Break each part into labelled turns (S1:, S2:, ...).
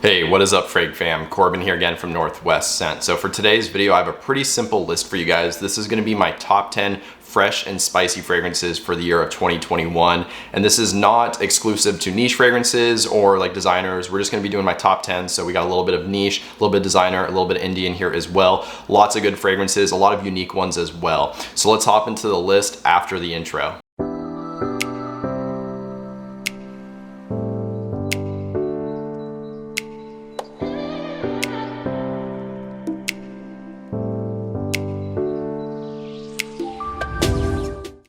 S1: Hey, what is up, Frag fam? Corbin here again from Northwest Scent. So for today's video, I have a pretty simple list for you guys. This is gonna be my top 10 fresh and spicy fragrances for the year of 2021. And this is not exclusive to niche fragrances or like designers. We're just gonna be doing my top 10. So we got a little bit of niche, a little bit of designer, a little bit of indie in here as well. Lots of good fragrances, a lot of unique ones as well. So let's hop into the list after the intro.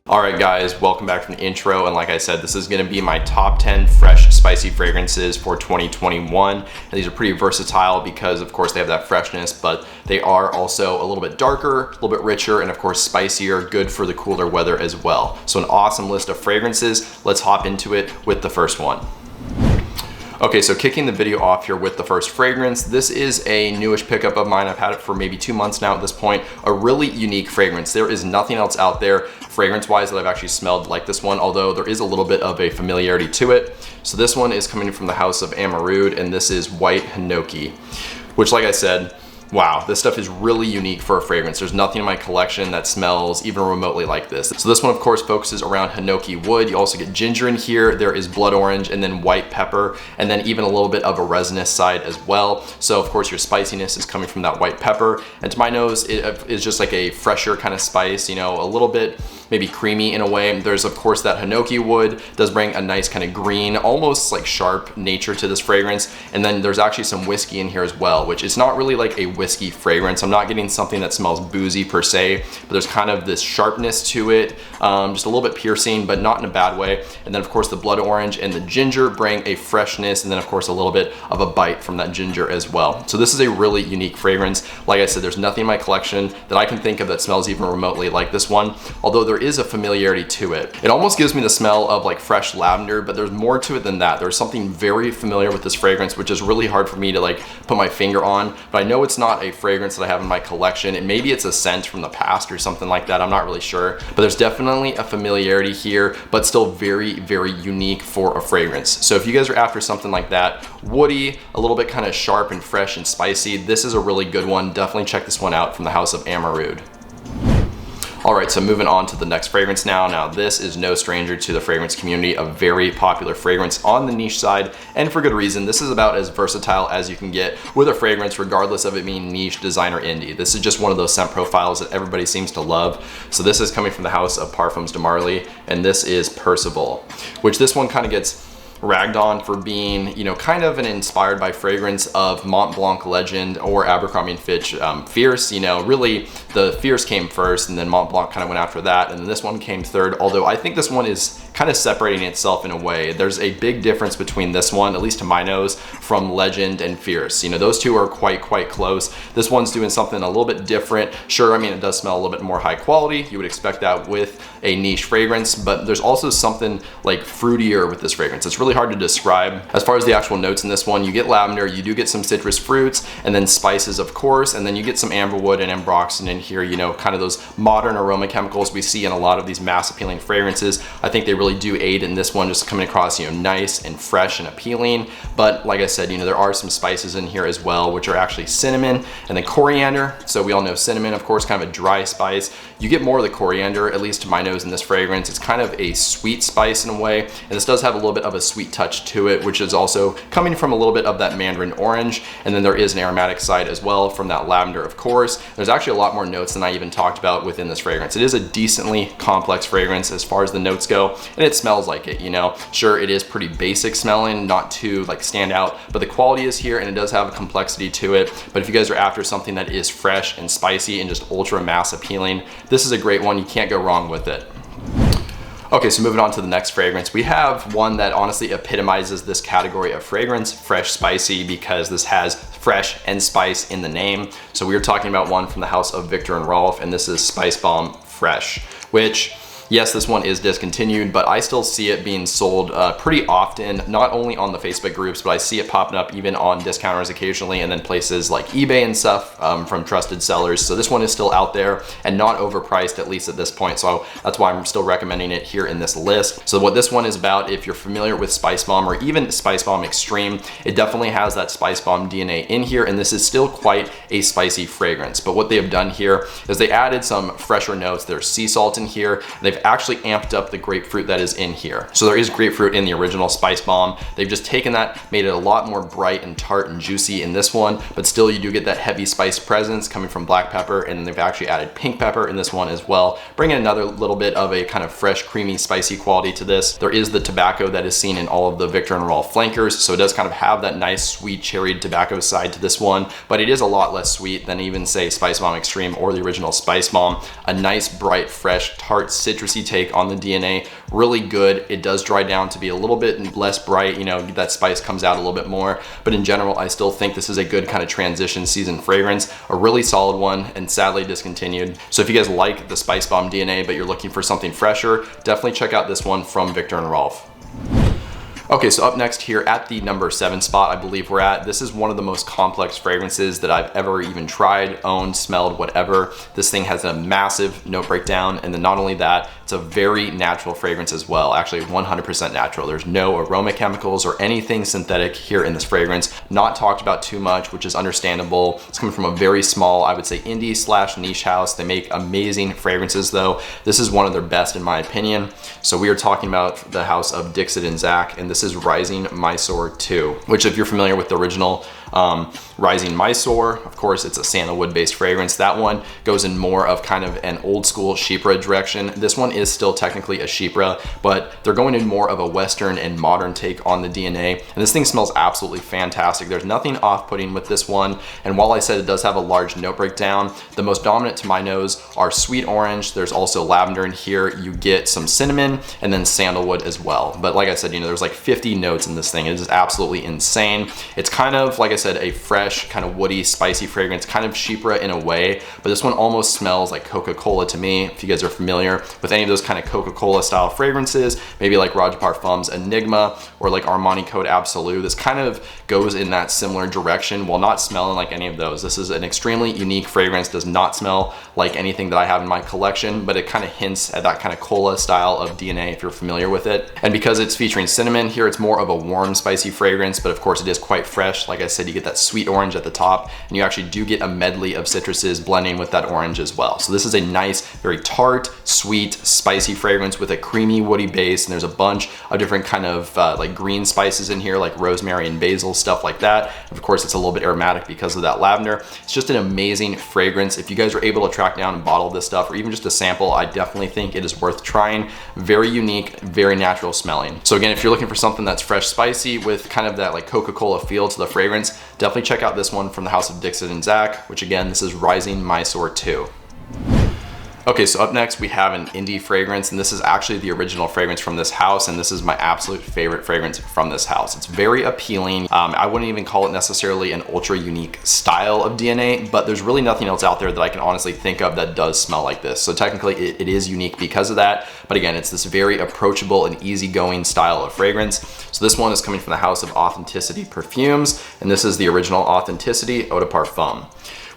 S1: Alright guys, welcome back from the intro, and like I said, this is going to be my top 10 fresh spicy fragrances for 2021. And these are pretty versatile because of course they have that freshness, but they are also a little bit darker, a little bit richer, and of course spicier, good for the cooler weather as well. So an awesome list of fragrances. Let's hop into it with the first one. Okay, so kicking the video off here with the first fragrance. This is a newish pickup of mine. I've had it for maybe 2 months now at this point. A really unique fragrance. There is nothing else out there fragrance-wise that I've actually smelled like this one, although there is a little bit of a familiarity to it. So this one is coming from the house of AMRA, and this is White Hinoki, which, like I said, wow, this stuff is really unique for a fragrance. There's nothing in my collection that smells even remotely like this. So this one, of course, focuses around Hinoki wood. You also get ginger in here. There is blood orange and then white pepper, and then even a little bit of a resinous side as well. So of course your spiciness is coming from that white pepper. And to my nose, it is just like a fresher kind of spice, you know, a little bit maybe creamy in a way. There's of course that Hinoki wood does bring a nice kind of green, almost like sharp nature to this fragrance. And then there's actually some whiskey in here as well, which is not really like a whiskey fragrance. I'm not getting something that smells boozy per se, but there's kind of this sharpness to it, just a little bit piercing, but not in a bad way. And then of course the blood orange and the ginger bring a freshness, and then of course a little bit of a bite from that ginger as well. So this is a really unique fragrance. Like I said, there's nothing in my collection that I can think of that smells even remotely like this one, although there is a familiarity to it. It almost gives me the smell of like fresh lavender, but there's more to it than that. There's something very familiar with this fragrance, which is really hard for me to like put my finger on, but I know it's not a fragrance that I have in my collection. And maybe it's a scent from the past or something like that. I'm not really sure, but there's definitely a familiarity here, but still very, very unique for a fragrance. So if you guys are after something like that, woody, a little bit kind of sharp and fresh and spicy, this is a really good one. Definitely check this one out from the house of AMRA. All right, so moving on to the next fragrance now. Now this is no stranger to the fragrance community, a very popular fragrance on the niche side, and for good reason. This is about as versatile as you can get with a fragrance, regardless of it being niche, designer, indie. This is just one of those scent profiles that everybody seems to love. So this is coming from the house of Parfums de Marly, and this is Percival, which this one kind of gets ragged on for being, you know, kind of an inspired by fragrance of Mont Blanc Legend or Abercrombie & Fitch Fierce. You know, really the Fierce came first, and then Mont Blanc kind of went after that, and then this one came third, although I think this one is kind of separating itself in a way. There's a big difference between this one, at least to my nose, from Legend and Fierce. You know, those two are quite close. This one's doing something a little bit different. Sure, I mean, it does smell a little bit more high quality. You would expect that with a niche fragrance, but there's also something like fruitier with this fragrance. It's really hard to describe. As far as the actual notes in this one, you get lavender, you do get some citrus fruits, and then spices, of course, and then you get some amberwood and ambroxan in here, you know, kind of those modern aroma chemicals we see in a lot of these mass appealing fragrances. I think they really do aid in this one, just coming across, you know, nice and fresh and appealing. But like I said, you know, there are some spices in here as well, which are actually cinnamon and then coriander. So we all know cinnamon, of course, kind of a dry spice. You get more of the coriander, at least to my nose, in this fragrance. It's kind of a sweet spice in a way, and this does have a little bit of a sweet touch to it, which is also coming from a little bit of that mandarin orange. And then there is an aromatic side as well from that lavender, of course. There's actually a lot more notes than I even talked about within this fragrance. It is a decently complex fragrance as far as the notes go, and it smells like it, you know. Sure, it is pretty basic smelling, not too like stand out, but the quality is here, and it does have a complexity to it. But if you guys are after something that is fresh and spicy and just ultra mass appealing, this is a great one. You can't go wrong with it. Okay, so moving on to the next fragrance, we have one that honestly epitomizes this category of fragrance, fresh spicy, because this has fresh and spice in the name. So we are talking about one from the house of Viktor and Rolf, and this is Spice Bomb Fresh, which Yes, this one is discontinued, but I still see it being sold pretty often, not only on the Facebook groups, but I see it popping up even on discounters occasionally, and then places like eBay and stuff from trusted sellers. So this one is still out there and not overpriced, at least at this point. So that's why I'm still recommending it here in this list. So what this one is about, if you're familiar with Spice Bomb or even Spice Bomb Extreme, it definitely has that Spice Bomb DNA in here, and this is still quite a spicy fragrance. But what they have done here is they added some fresher notes. There's sea salt in here. They've actually amped up the grapefruit that is in here. So there is grapefruit in the original Spice Bomb. They've just taken that, made it a lot more bright and tart and juicy in this one, but still you do get that heavy spice presence coming from black pepper, and then they've actually added pink pepper in this one as well, bringing another little bit of a kind of fresh, creamy, spicy quality to this. There is the tobacco that is seen in all of the Viktor and Rolf flankers, so it does kind of have that nice sweet cherried tobacco side to this one, but it is a lot less sweet than even say Spice Bomb Extreme or the original Spice Bomb. A nice, bright, fresh, tart, citrusy take on the DNA, really good. It does dry down to be a little bit less bright, you know, that spice comes out a little bit more, but in general, I still think this is a good kind of transition season fragrance, a really solid one, and sadly discontinued. So if you guys like the Spice Bomb DNA, but you're looking for something fresher, definitely check out this one from Viktor and Rolf. Okay, so up next here at the number 7 spot, I believe we're at, this is one of the most complex fragrances that I've ever even tried, owned, smelled, whatever. This thing has a massive note breakdown, and then not only that, it's a very natural fragrance as well, actually 100% natural. There's no aroma chemicals or anything synthetic here in this fragrance. Not talked about too much, which is understandable. It's coming from a very small, I would say indie slash niche house. They make amazing fragrances though. This is one of their best in my opinion. So we are talking about the house of Dixit and Zach, and this is Rising Mysore II, which if you're familiar with the original Rising Mysore, of course it's a sandalwood based fragrance. That one goes in more of kind of an old school chypre direction. This one is still technically a chypre, but they're going in more of a Western and modern take on the DNA. And this thing smells absolutely fantastic. There's nothing off-putting with this one. And while I said it does have a large note breakdown, the most dominant to my nose are sweet orange. There's also lavender in here. You get some cinnamon and then sandalwood as well. But like I said, you know, there's like 50 notes in this thing. It is absolutely insane. It's kind of, like I said, a fresh, kind of woody, spicy fragrance, kind of chypre in a way, but this one almost smells like Coca-Cola to me. If you guys are familiar with any of those kind of Coca-Cola style fragrances, maybe like Roger Parfum's Enigma or like Armani Code Absolute, this kind of goes in that similar direction while not smelling like any of those. This is an extremely unique fragrance, does not smell like anything that I have in my collection, but it kind of hints at that kind of cola style of DNA if you're familiar with it. And because it's featuring cinnamon here, it's more of a warm, spicy fragrance, but of course it is quite fresh. Like I said, you get that sweet orange at the top, and you actually do get a medley of citruses blending with that orange as well. So this is a nice, very tart, sweet, spicy fragrance with a creamy, woody base, and there's a bunch of different kind of like green spices in here, like rosemary and basil, stuff like that. And of course, it's a little bit aromatic because of that lavender. It's just an amazing fragrance. If you guys are able to track down and bottle this stuff, or even just a sample, I definitely think it is worth trying. Very unique, very natural smelling. So again, if you're looking for something that's fresh, spicy with kind of that like Coca-Cola feel to the fragrance, definitely check out this one from the house of Dixit and Zach, which again, this is Rising Mysore II. Okay, so up next we have an indie fragrance, and this is actually the original fragrance from this house, and this is my absolute favorite fragrance from this house. It's very appealing. I wouldn't even call it necessarily an ultra unique style of DNA, but there's really nothing else out there that I can honestly think of that does smell like this. So technically it is unique because of that, but again, it's this very approachable and easygoing style of fragrance. So this one is coming from the house of Authenticity Perfumes, and this is the original Authenticity Eau de Parfum,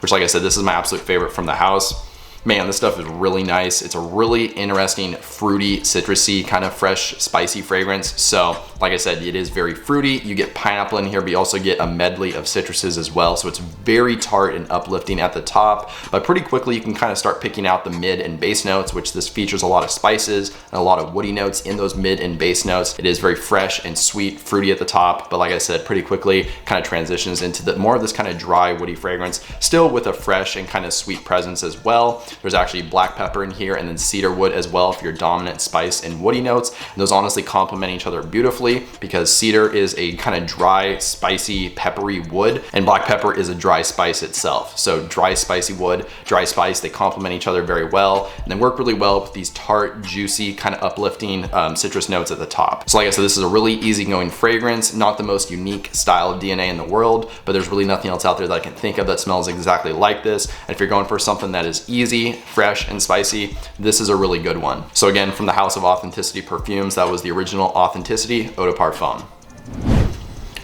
S1: which like I said, this is my absolute favorite from the house. Man, this stuff is really nice. It's a really interesting, fruity, citrusy, kind of fresh, spicy fragrance. So, like I said, it is very fruity. You get pineapple in here, but you also get a medley of citruses as well. So it's very tart and uplifting at the top, but pretty quickly you can kind of start picking out the mid and base notes, which this features a lot of spices and a lot of woody notes in those mid and base notes. It is very fresh and sweet, fruity at the top, but like I said, pretty quickly kind of transitions into the more of this kind of dry, woody fragrance, still with a fresh and kind of sweet presence as well. There's actually black pepper in here and then cedar wood as well for your dominant spice and woody notes. And those honestly complement each other beautifully because cedar is a kind of dry, spicy, peppery wood, and black pepper is a dry spice itself. So dry, spicy wood, dry spice, they complement each other very well, and they work really well with these tart, juicy, kind of uplifting citrus notes at the top. So like I said, this is a really easygoing fragrance, not the most unique style of DNA in the world, but there's really nothing else out there that I can think of that smells exactly like this. And if you're going for something that is easy, be fresh and spicy, this is a really good one. So again, from the House of Authenticity Perfumes, that was the original Authenticity Eau de Parfum.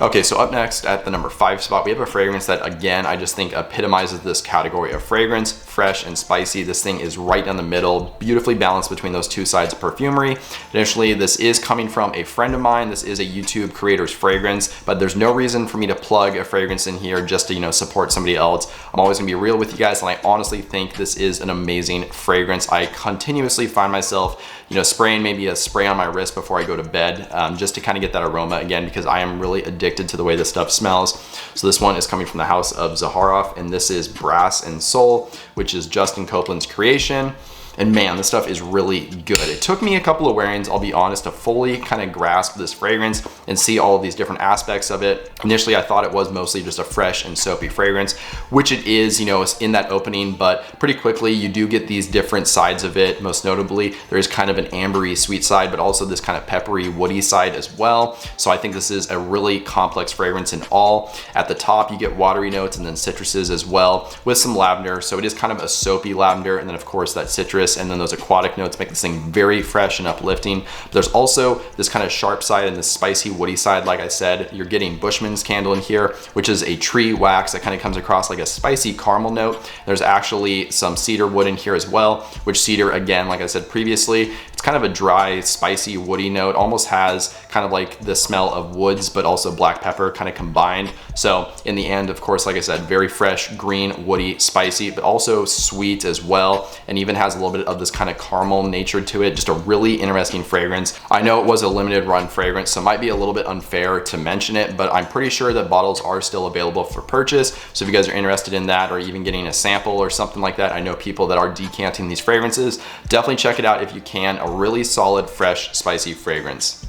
S1: Okay, so up next at the number 5 spot, we have a fragrance that, again, I just think epitomizes this category of fragrance, fresh and spicy. This thing is right down the middle, beautifully balanced between those two sides of perfumery. Additionally, this is coming from a friend of mine. This is a YouTube creator's fragrance, but there's no reason for me to plug a fragrance in here just to, you know, support somebody else. I'm always gonna be real with you guys, and I honestly think this is an amazing fragrance. I continuously find myself, you know, spraying maybe a spray on my wrist before I go to bed, just to kind of get that aroma again, because I am really addicted to the way this stuff smells. So this one is coming from the House of Zaharoff, and this is Brass and Soul, which is Justin Copeland's creation. And man, this stuff is really good. It took me a couple of wearings, I'll be honest, to fully kind of grasp this fragrance and see all of these different aspects of it. Initially, I thought it was mostly just a fresh and soapy fragrance, which it is, you know, in that opening, but pretty quickly you do get these different sides of it. Most notably, there is kind of an ambery sweet side, but also this kind of peppery woody side as well. So I think this is a really complex fragrance in all. At the top, you get watery notes and then citruses as well, with some lavender. So it is kind of a soapy lavender, and then of course that citrus and then those aquatic notes make this thing very fresh and uplifting. But there's also this kind of sharp side and this spicy woody side. Like I said, you're getting Bushman's candle in here, which is a tree wax that kind of comes across like a spicy caramel note. There's actually some cedar wood in here as well, which cedar, again, like I said previously, it's kind of a dry, spicy, woody note, almost has kind of like the smell of woods, but also black pepper kind of combined. So in the end, of course, like I said, very fresh, green, woody, spicy, but also sweet as well, and even has a little bit of this kind of caramel nature to it. Just a really interesting fragrance. I know it was a limited run fragrance, so it might be a little bit unfair to mention it, but I'm pretty sure that bottles are still available for purchase. So if you guys are interested in that, or even getting a sample or something like that, I know people that are decanting these fragrances. Definitely check it out if you can. A really solid, fresh, spicy fragrance.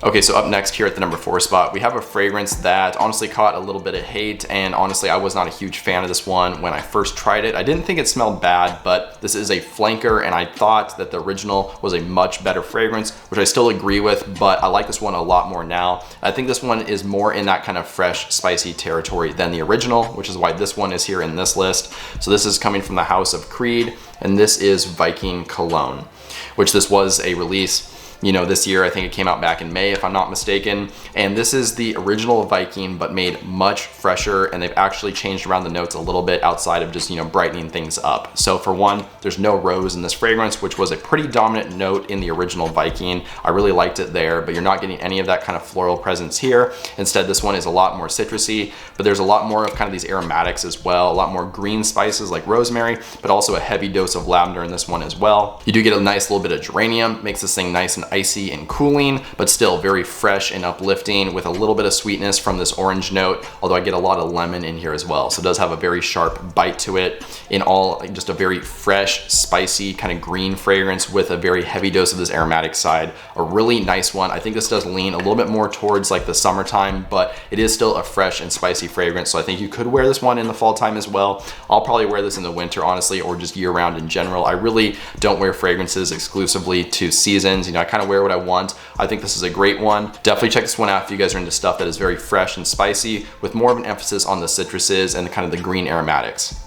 S1: Okay, so up next here at the number 4 spot, we have a fragrance that honestly caught a little bit of hate, and honestly, I was not a huge fan of this one when I first tried it. I didn't think it smelled bad, but this is a flanker, and I thought that the original was a much better fragrance, which I still agree with, but I like this one a lot more now. I think this one is more in that kind of fresh, spicy territory than the original, which is why this one is here in this list. So this is coming from the House of Creed, and this is Viking Cologne, which this was a release, you know, this year. I think it came out back in May, if I'm not mistaken. And this is the original Viking, but made much fresher, and they've actually changed around the notes a little bit outside of just, you know, brightening things up. So for one, there's no rose in this fragrance, which was a pretty dominant note in the original Viking. I really liked it there, but you're not getting any of that kind of floral presence here. Instead, this one is a lot more citrusy, but there's a lot more of kind of these aromatics as well, a lot more green spices like rosemary, but also a heavy dose of lavender in this one as well. You do get a nice little bit of geranium, makes this thing nice and icy and cooling, but still very fresh and uplifting, with a little bit of sweetness from this orange note, although I get a lot of lemon in here as well. So it does have a very sharp bite to it. In all, just a very fresh, spicy, kind of green fragrance with a very heavy dose of this aromatic side. A really nice one. I think this does lean a little bit more towards like the summertime, but it is still a fresh and spicy fragrance. So I think you could wear this one in the fall time as well. I'll probably wear this in the winter, honestly, or just year round in general. I really don't wear fragrances exclusively to seasons. You know, I kind of wear what I want. I think this is a great one. Definitely check this one out if you guys are into stuff that is very fresh and spicy, with more of an emphasis on the citruses and kind of the green aromatics.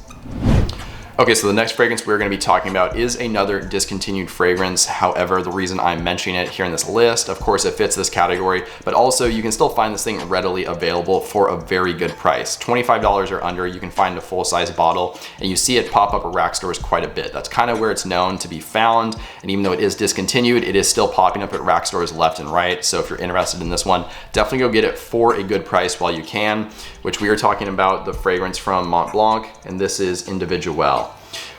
S1: Okay, so the next fragrance we're going to be talking about is another discontinued fragrance. However, the reason I'm mentioning it here in this list, of course, it fits this category, but also you can still find this thing readily available for a very good price. $25 or under, you can find a full-size bottle, and you see it pop up at rack stores quite a bit. That's kind of where it's known to be found, and even though it is discontinued, it is still popping up at rack stores left and right. So if you're interested in this one, definitely go get it for a good price while you can, which we are talking about the fragrance from Mont Blanc, and this is Individuelle,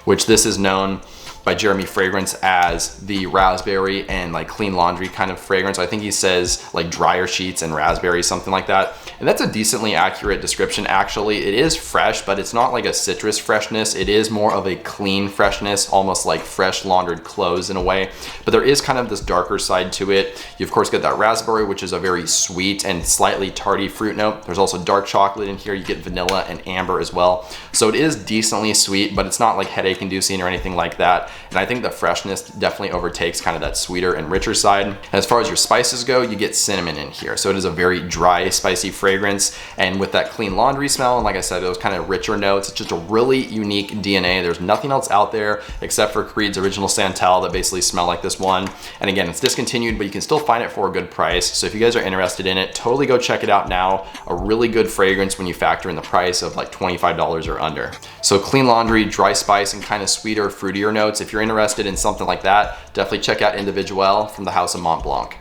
S1: which this is known by Jeremy Fragrance as the raspberry and like clean laundry kind of fragrance. I think he says like dryer sheets and raspberry, something like that. And that's a decently accurate description, actually. It is fresh, but it's not like a citrus freshness. It is more of a clean freshness, almost like fresh laundered clothes in a way. But there is kind of this darker side to it. You of course get that raspberry, which is a very sweet and slightly tarty fruit note. There's also dark chocolate in here. You get vanilla and amber as well. So it is decently sweet, but it's not like headache inducing or anything like that. And I think the freshness definitely overtakes kind of that sweeter and richer side. And as far as your spices go, you get cinnamon in here. So it is a very dry, spicy fragrance. And with that clean laundry smell, and like I said, those kind of richer notes, it's just a really unique DNA. There's nothing else out there except for Creed's original Santal that basically smell like this one. And again, it's discontinued, but you can still find it for a good price. So if you guys are interested in it, totally go check it out now. A really good fragrance when you factor in the price of like $25 or under. So clean laundry, dry spice, and kind of sweeter, fruitier notes. If you're interested in something like that, definitely check out Individuel from the House of Mont Blanc.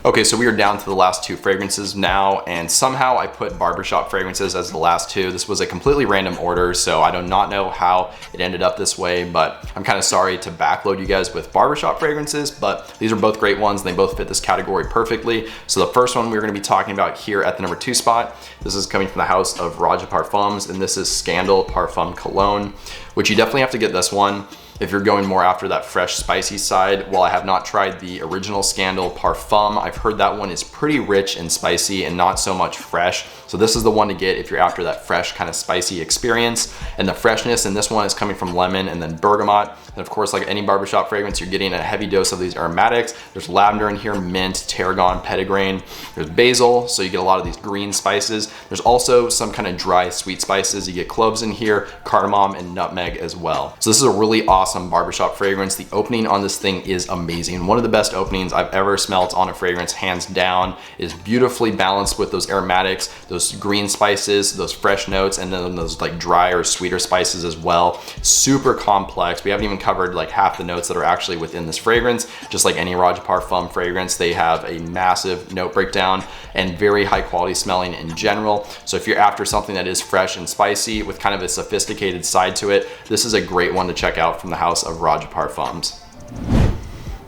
S1: Okay, so we are down to the last two fragrances now, and somehow I put Barbershop fragrances as the last two. This was a completely random order, so I do not know how it ended up this way, but I'm kind of sorry to backload you guys with Barbershop fragrances, but these are both great ones. And they both fit this category perfectly. So the first one we're gonna be talking about here at the number 2 spot, this is coming from the house of Raja Parfums, and this is Scandal Parfum Cologne, which you definitely have to get this one if you're going more after that fresh, spicy side. While I have not tried the original Scandal Parfum, I've heard that one is pretty rich and spicy and not so much fresh. So this is the one to get if you're after that fresh, kind of spicy experience. And the freshness in this one is coming from lemon and then bergamot. And of course, like any Barbershop fragrance, you're getting a heavy dose of these aromatics. There's lavender in here, mint, tarragon, petitgrain. There's basil, so you get a lot of these green spices. There's also some kind of dry, sweet spices. You get cloves in here, cardamom, and nutmeg as well. So this is a really awesome Barbershop fragrance. The opening on this thing is amazing. One of the best openings I've ever smelled on a fragrance, hands down. It is beautifully balanced with those aromatics, those green spices, those fresh notes, and then those like drier, sweeter spices as well. Super complex. We haven't even covered like half the notes that are actually within this fragrance. Just like any Raja Parfum fragrance, they have a massive note breakdown and very high quality smelling in general. So if you're after something that is fresh and spicy with kind of a sophisticated side to it, this is a great one to check out from the house of Raja Parfums.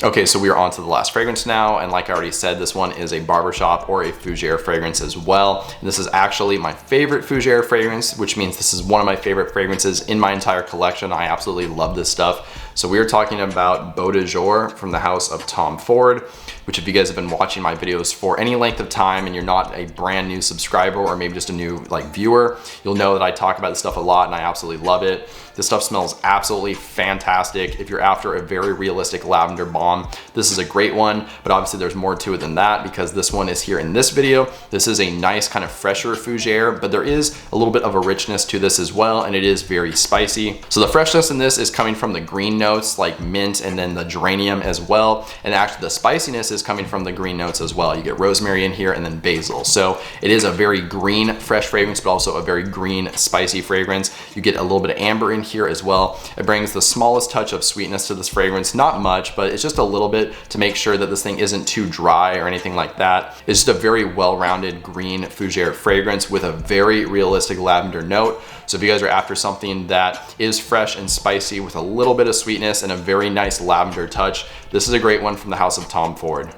S1: Okay, so we are on to the last fragrance now, and like I already said, this one is a Barbershop or a Fougere fragrance as well. And this is actually my favorite Fougere fragrance, which means this is one of my favorite fragrances in my entire collection. I absolutely love this stuff. So we are talking about Beau De Jour from the house of Tom Ford, which if you guys have been watching my videos for any length of time and you're not a brand new subscriber or maybe just a new viewer, you'll know that I talk about this stuff a lot and I absolutely love it. This stuff smells absolutely fantastic. If you're after a very realistic lavender bomb, this is a great one, but obviously there's more to it than that because this one is here in this video. This is a nice kind of fresher Fougere, but there is a little bit of a richness to this as well, and it is very spicy. So the freshness in this is coming from the green notes like mint and then the geranium as well, and actually the spiciness is coming from the green notes as well. You get rosemary in here and then basil. So it is a very green, fresh fragrance, but also a very green, spicy fragrance. You get a little bit of amber in here as well. It brings the smallest touch of sweetness to this fragrance, not much, but it's just a little bit to make sure that this thing isn't too dry or anything like that. It's just a very well-rounded green Fougere fragrance with a very realistic lavender note. So if you guys are after something that is fresh and spicy with a little bit of sweetness and a very nice lavender touch, this is a great one from the house of Tom Ford.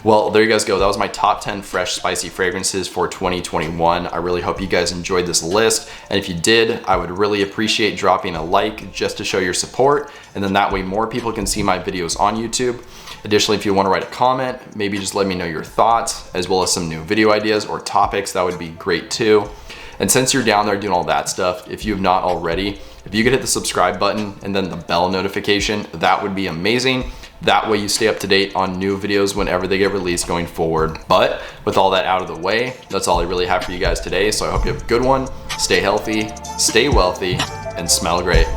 S1: Well, there you guys go. That was my top 10 fresh spicy fragrances for 2021. I really hope you guys enjoyed this list. And if you did, I would really appreciate dropping a like just to show your support. And then that way more people can see my videos on YouTube. Additionally, if you want to write a comment, maybe just let me know your thoughts as well as some new video ideas or topics, that would be great too. And since you're down there doing all that stuff, if you have not already, if you could hit the subscribe button and then the bell notification, that would be amazing. That way you stay up to date on new videos whenever they get released going forward. But with all that out of the way, that's all I really have for you guys today. So I hope you have a good one, stay healthy, stay wealthy, and smell great.